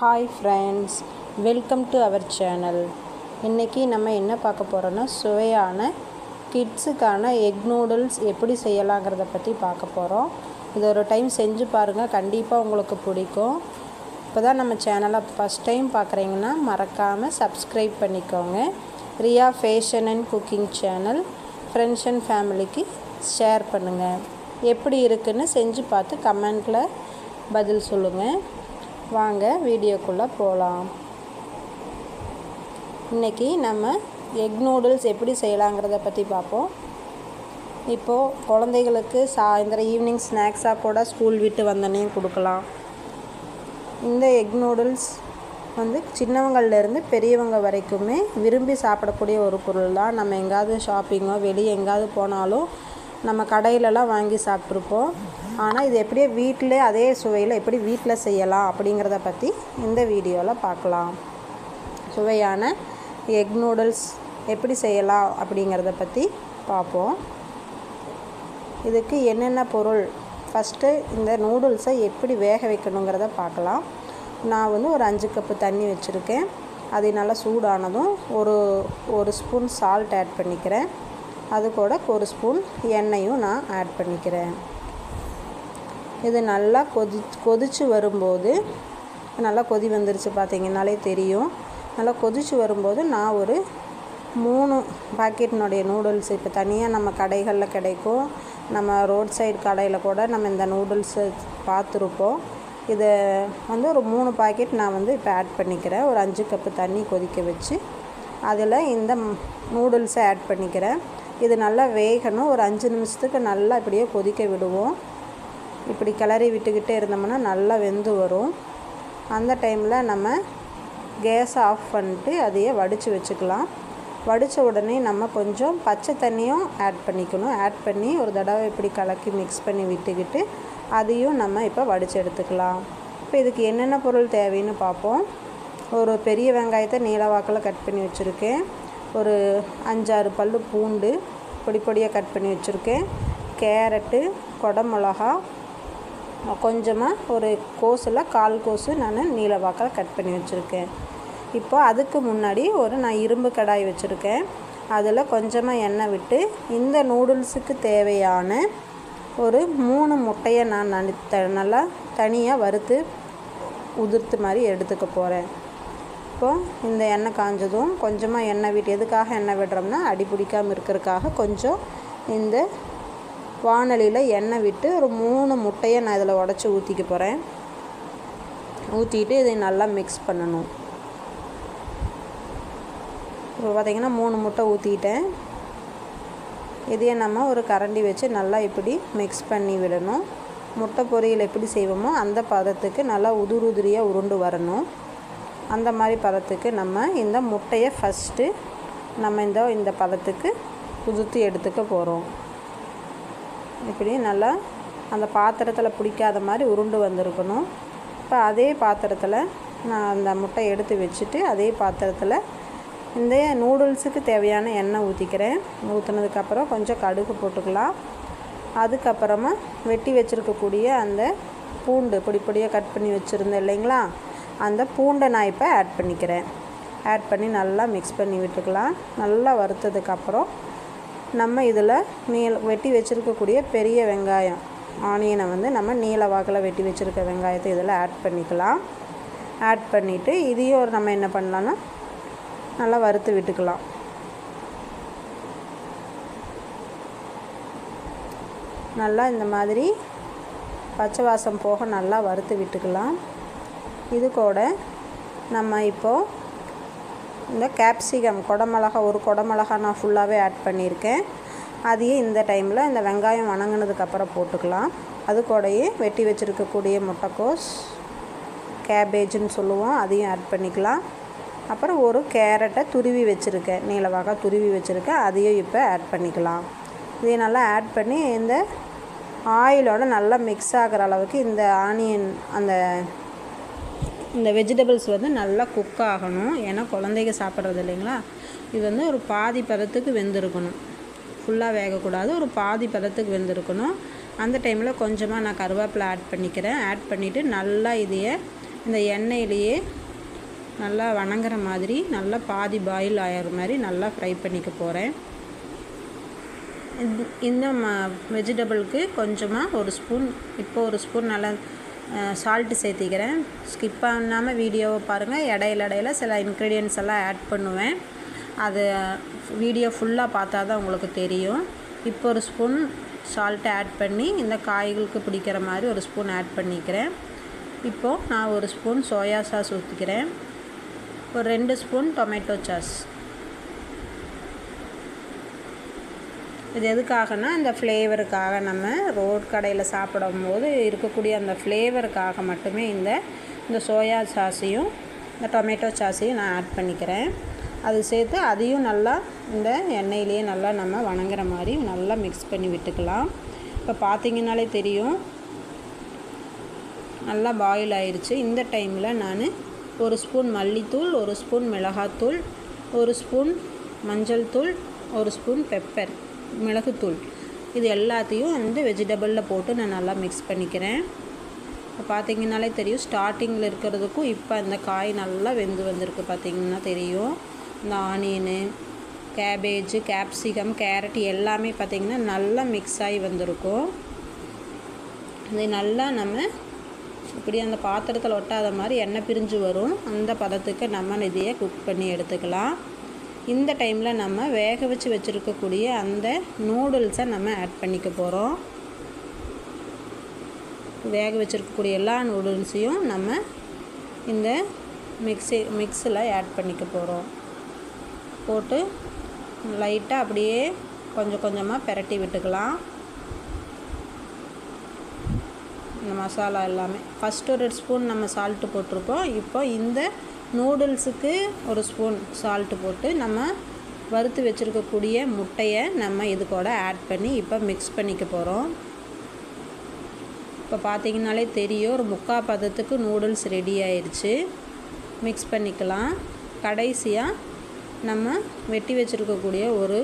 Hi friends, welcome to our channel. இன்றைக்கி நம்ம என்ன பார்க்க போகிறோன்னா, சுவையான கிட்ஸுக்கான எக் நூடுல்ஸ் எப்படி செய்யலாங்கிறத பற்றி பார்க்க போகிறோம். இது ஒரு டைம் செஞ்சு பாருங்கள், கண்டிப்பாக உங்களுக்கு பிடிக்கும். இப்போ தான் நம்ம சேனலை ஃபஸ்ட் டைம் பார்க்குறீங்கன்னா மறக்காமல் சப்ஸ்கிரைப் பண்ணிக்கோங்க. Riya fashion and cooking channel friends and ஃபேமிலிக்கு ஷேர் பண்ணுங்கள். எப்படி இருக்குன்னு செஞ்சு பார்த்து கமெண்ட்டில் பதில் சொல்லுங்கள். வாங்க வீடியோக்குள்ளே போகலாம். இன்றைக்கி நம்ம எக் நூடுல்ஸ் எப்படி செய்யலாங்கிறத பற்றி பார்ப்போம். இப்போது குழந்தைகளுக்கு சாயந்தரம் ஈவினிங் ஸ்நாக்ஸாக கூட ஸ்கூல் விட்டு வந்தோடனையும் கொடுக்கலாம். இந்த எக் நூடுல்ஸ் சின்னவங்கள்லேருந்து பெரியவங்க வரைக்குமே விரும்பி சாப்பிடக்கூடிய ஒரு பொருள் தான். நம்ம எங்கேயாவது ஷாப்பிங்கோ வெளியே எங்கேயாவது போனாலும் நம்ம கடையிலலாம் வாங்கி சாப்பிட்ருப்போம். ஆனால் இது எப்படியே வீட்டிலே அதே சுவையில் எப்படி வீட்டில் செய்யலாம் அப்படிங்கிறத பற்றி இந்த வீடியோவில் பார்க்கலாம். சுவையான எக் நூடுல்ஸ் எப்படி செய்யலாம் அப்படிங்கிறத பற்றி பார்ப்போம். இதுக்கு என்னென்ன பொருள், ஃபஸ்ட்டு இந்த நூடுல்ஸை எப்படி வேக வைக்கணுங்கிறத பார்க்கலாம். நான் ஒரு 5 கப்பு தண்ணி வச்சுருக்கேன். அது நல்லா சூடானதும் ஒரு ஸ்பூன் சால்ட் ஆட் பண்ணிக்கிறேன். அது கூட ஒரு ஸ்பூன் எண்ணெயும் நான் ஆட் பண்ணிக்கிறேன். இது நல்லா கொதித்து வரும்போது, நல்லா கொதி வந்துருச்சு பார்த்திங்கனாலே தெரியும். நல்லா கொதித்து வரும்போது நான் ஒரு 3 பாக்கெட்டினுடைய நூடுல்ஸ், இப்போ தனியாக நம்ம கடைகளில் கிடைக்கும், நம்ம ரோட் சைடு கடையில் கூட நம்ம இந்த நூடுல்ஸை பார்த்துருப்போம். இதை ஒரு 3 பாக்கெட் நான் இப்போ ஆட் பண்ணிக்கிறேன். ஒரு 5 கப்பு தண்ணி கொதிக்க வச்சு அதில் இந்த நூடுல்ஸை ஆட் பண்ணிக்கிறேன். இது நல்லா வேகணும். ஒரு 5 நிமிஷத்துக்கு நல்லா இப்படியே கொதிக்க விடுவோம். இப்படி கிளறி விட்டுக்கிட்டே இருந்தோம்னா நல்லா வெந்து வரும். அந்த டைமில் நம்ம கேஸை ஆஃப் பண்ணிட்டு அதையே வடித்து வச்சுக்கலாம். வடித்த உடனே நம்ம கொஞ்சம் பச்சை தண்ணியும் ஆட் பண்ணிக்கணும். ஆட் பண்ணி ஒரு தடவை இப்படி கலக்கி மிக்ஸ் பண்ணி விட்டுக்கிட்டு அதையும் நம்ம இப்போ வடித்து எடுத்துக்கலாம். இப்போ இதுக்கு என்னென்ன பொருள் தேவைன்னு பார்ப்போம். ஒரு பெரிய வெங்காயத்தை நீளவாக்கில் கட் பண்ணி வச்சுருக்கேன். ஒரு 5-6 பல் பூண்டு பொடியாக கட் பண்ணி வச்சுருக்கேன். கேரட்டு, குடமிளகா, கொஞ்சமாக ஒரு கோஸில் 1/4 கோஸு நான் நீளவாக்கில் கட் பண்ணி வச்சுருக்கேன். இப்போ அதுக்கு முன்னாடி நான் இரும்பு கடாய் வச்சுருக்கேன். அதில் கொஞ்சமாக எண்ணெய் விட்டு இந்த நூடுல்ஸுக்கு தேவையான ஒரு 3 முட்டையை நான் நல்லா தனியாக வறுத்து உதிர்த்து மாதிரி எடுத்துக்க போகிறேன். இப்போது இந்த எண்ணெய் காஞ்சதும் கொஞ்சமாக எண்ணெய் விட்டு, எதுக்காக எண்ணெய் விடுறோம்னா அடி பிடிக்காமல் இருக்கிறதுக்காக கொஞ்சம் இந்த வாணலியில் எண்ணெய் விட்டு ஒரு 3 முட்டையை நான் இதில் உடச்சி ஊற்றிக்க போகிறேன். ஊற்றிட்டு இதை நல்லா மிக்ஸ் பண்ணணும். இப்போ பார்த்திங்கன்னா 3 முட்டை ஊற்றிட்டேன். இதையே நம்ம ஒரு கரண்டி வச்சு நல்லா இப்படி மிக்ஸ் பண்ணி விடணும். முட்டை பொரியல் எப்படி செய்வோமோ அந்த பதத்துக்கு நல்லா உதிரியாக உருண்டு வரணும். அந்த மாதிரி பதத்துக்கு நம்ம இந்த முட்டையை ஃபஸ்ட்டு நம்ம இந்த பதத்துக்கு உதுத்து எடுத்துக்க போகிறோம். இப்படி நல்லா அந்த பாத்திரத்தில் பிடிக்காத மாதிரி உருண்டு வந்திருக்கணும். இப்போ அதே பாத்திரத்தில் நான் அந்த முட்டையை எடுத்து வச்சுட்டு அதே பாத்திரத்தில் இந்த நூடுல்ஸுக்கு தேவையான எண்ணெய் ஊற்றிக்கிறேன். ஊற்றினதுக்கப்புறம் கொஞ்சம் கடுகு போட்டுக்கலாம். அதுக்கப்புறமா வெட்டி வச்சுருக்கக்கூடிய அந்த பூண்டு பொடியாக கட் பண்ணி வச்சுருந்தேன் இல்லைங்களா, அந்த பூண்டை நான் இப்போ ஆட் பண்ணிக்கிறேன். ஆட் பண்ணி நல்லா மிக்ஸ் பண்ணி விட்டுக்கலாம். நல்லா வறுத்ததுக்கப்புறம் நம்ம இதில் வெட்டி வச்சுருக்கக்கூடிய பெரிய வெங்காயம், ஆனியனை நம்ம நீல வாக்கில் வெட்டி வச்சுருக்க வெங்காயத்தை இதில் ஆட் பண்ணிக்கலாம். ஆட் பண்ணிவிட்டு இதையும் நம்ம என்ன பண்ணலான்னா நல்லா வறுத்து விட்டுக்கலாம். நல்லா இந்த மாதிரி பச்சை வாசம் போக நல்லா வறுத்து விட்டுக்கலாம். இது கூட நம்ம இப்போது இந்த கேப்சிகம், குடமிளகா, ஒரு குடமிளகா நான் ஃபுல்லாகவே ஆட் பண்ணியிருக்கேன். அதையே இந்த டைமில் இந்த வெங்காயம் வணங்கினதுக்கப்புறம் போட்டுக்கலாம். அது கூடயே வெட்டி வச்சுருக்கக்கூடிய முட்டைக்கோஸ், கேபேஜுன்னு சொல்லுவோம், அதையும் ஆட் பண்ணிக்கலாம். அப்புறம் ஒரு கேரட்டை துருவி வச்சுருக்கேன், நீளவாக துருவி வச்சுருக்கேன், அதையும் இப்போ ஆட் பண்ணிக்கலாம். இதையும் நல்லா ஆட் பண்ணி இந்த ஆயிலோடு நல்லா மிக்ஸ் ஆகிற அளவுக்கு இந்த ஆனியன் இந்த வெஜிடபிள்ஸ் நல்லா குக் ஆகணும். ஏன்னா குழந்தைங்க சாப்பிட்றது இல்லைங்களா. இது ஒரு பாதி பதத்துக்கு வெந்திருக்கணும். ஃபுல்லாக வேகக்கூடாது, ஒரு பாதி பதத்துக்கு வெந்திருக்கணும். அந்த டைமில் கொஞ்சமாக நான் கருவேப்பிலை ஆட் பண்ணிக்கிறேன். ஆட் பண்ணிவிட்டு நல்லா இதையை இந்த எண்ணெயிலேயே நல்லா வணங்குற மாதிரி நல்லா பாதி பாயில் ஆகிற மாதிரி நல்லா ஃப்ரை பண்ணிக்க போகிறேன். இந்த வெஜிடபிளுக்கு கொஞ்சமாக ஒரு ஸ்பூன் ஒரு ஸ்பூன் நல்லா சால்ட்டு சேர்த்திக்கிறேன். ஸ்கிப் பண்ணாமல் வீடியோவை பாருங்கள். இடையில சில இன்க்ரீடியன்ட்ஸ் எல்லாம் ஆட் பண்ணுவேன். அது வீடியோ ஃபுல்லாக பார்த்தா தான் உங்களுக்கு தெரியும். இப்போ ஒரு ஸ்பூன் சால்ட்டை ஆட் பண்ணி இந்த காய்களுக்கு பிடிக்கிற மாதிரி ஒரு ஸ்பூன் ஆட் பண்ணிக்கிறேன். இப்போது நான் ஒரு ஸ்பூன் சோயா சாஸ் ஊற்றிக்கிறேன். ஒரு 2 ஸ்பூன் டொமேட்டோ சாஸ். இது எதுக்காகனா இந்த ஃப்ளேவருக்காக, நம்ம ரோட் கடையில் சாப்பிடும்போது இருக்கக்கூடிய அந்த ஃப்ளேவருக்காக மட்டுமே இந்த சோயா சாஸையும் இந்த டொமேட்டோ சாஸையும் நான் ஆட் பண்ணிக்கிறேன். அது சேர்த்து அதையும் நல்லா இந்த எண்ணெயிலேயே நல்லா நம்ம வணங்குற மாதிரி நல்லா மிக்ஸ் பண்ணி விட்டுக்கலாம். இப்போ பார்த்திங்கனாலே தெரியும் நல்லா பாயில் ஆயிடுச்சு. இந்த டைமில் நான் ஒரு ஸ்பூன் மல்லித்தூள், ஒரு ஸ்பூன் மிளகாத்தூள், ஒரு ஸ்பூன் மஞ்சள் தூள், ஒரு ஸ்பூன் பெப்பர் மிளகுத்தூள், இது எல்லாத்தையும் வந்து வெஜிடபிளில் போட்டு நான் நல்லா மிக்ஸ் பண்ணிக்கிறேன். இப்போ பார்த்திங்கனாலே தெரியும் ஸ்டார்டிங்கில் இருக்கிறதுக்கும் இப்போ இந்த காய் நல்லா வெந்து வந்திருக்கு. பார்த்திங்கன்னா தெரியும் இந்த ஆனியனு, கேபேஜு, கேப்சிகம், கேரட் எல்லாமே பார்த்திங்கன்னா நல்லா மிக்ஸ் ஆகி வந்திருக்கும். இது நல்லா நம்ம இப்படி அந்த பாத்திரத்தில் ஒட்டாத மாதிரி எண்ணெய் பிரிஞ்சு வரும். அந்த பதத்துக்கு நம்ம இதையே குக் பண்ணி எடுத்துக்கலாம். இந்த டைமில் நம்ம வேக வச்சு வச்சுருக்கக்கூடிய அந்த நூடுல்ஸை நம்ம ஆட் பண்ணிக்க போகிறோம். வேக வச்சுருக்கக்கூடிய எல்லா நூடுல்ஸையும் நம்ம இந்த மிக்ஸில் ஆட் பண்ணிக்க போகிறோம். போட்டு லைட்டாக அப்படியே கொஞ்சம் கொஞ்சமாக பிரட்டி விட்டுக்கலாம். இந்த மசாலா எல்லாமே ஃபஸ்ட்டு ஒரு ஸ்பூன் நம்ம சால்ட்டு போட்டிருக்கோம். இப்போ இந்த நூடுல்ஸுக்கு ஒரு ஸ்பூன் சால்ட்டு போட்டு நம்ம வறுத்து வச்சுருக்கக்கூடிய முட்டையை நம்ம இது கூட ஆட் பண்ணி இப்போ மிக்ஸ் பண்ணிக்க போகிறோம். இப்போ பார்த்திங்கனாலே தெரியும் ஒரு 3/4 பதத்துக்கு நூடுல்ஸ் ரெடி ஆயிடுச்சு. மிக்ஸ் பண்ணிக்கலாம். கடைசியாக நம்ம வெட்டி வச்சுருக்கக்கூடிய ஒரு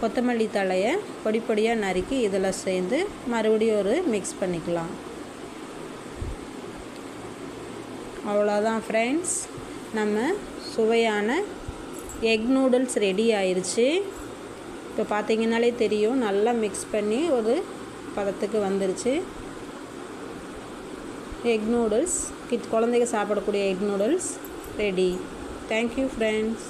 கொத்தமல்லி தழையை பொடியாக நறுக்கி இதில் சேர்ந்து மறுபடியும் ஒரு மிக்ஸ் பண்ணிக்கலாம். அவ்வளோதான் ஃப்ரெண்ட்ஸ், நம்ம சுவையான எக் நூடுல்ஸ் ரெடி ஆயிடுச்சு. இப்போ பார்த்திங்கனாலே தெரியும் நல்லா மிக்ஸ் பண்ணி ஒரு பதத்துக்கு வந்துருச்சு. எக் நூடுல்ஸ் குழந்தைங்க சாப்பிடக்கூடிய egg noodles ready. Thank you friends.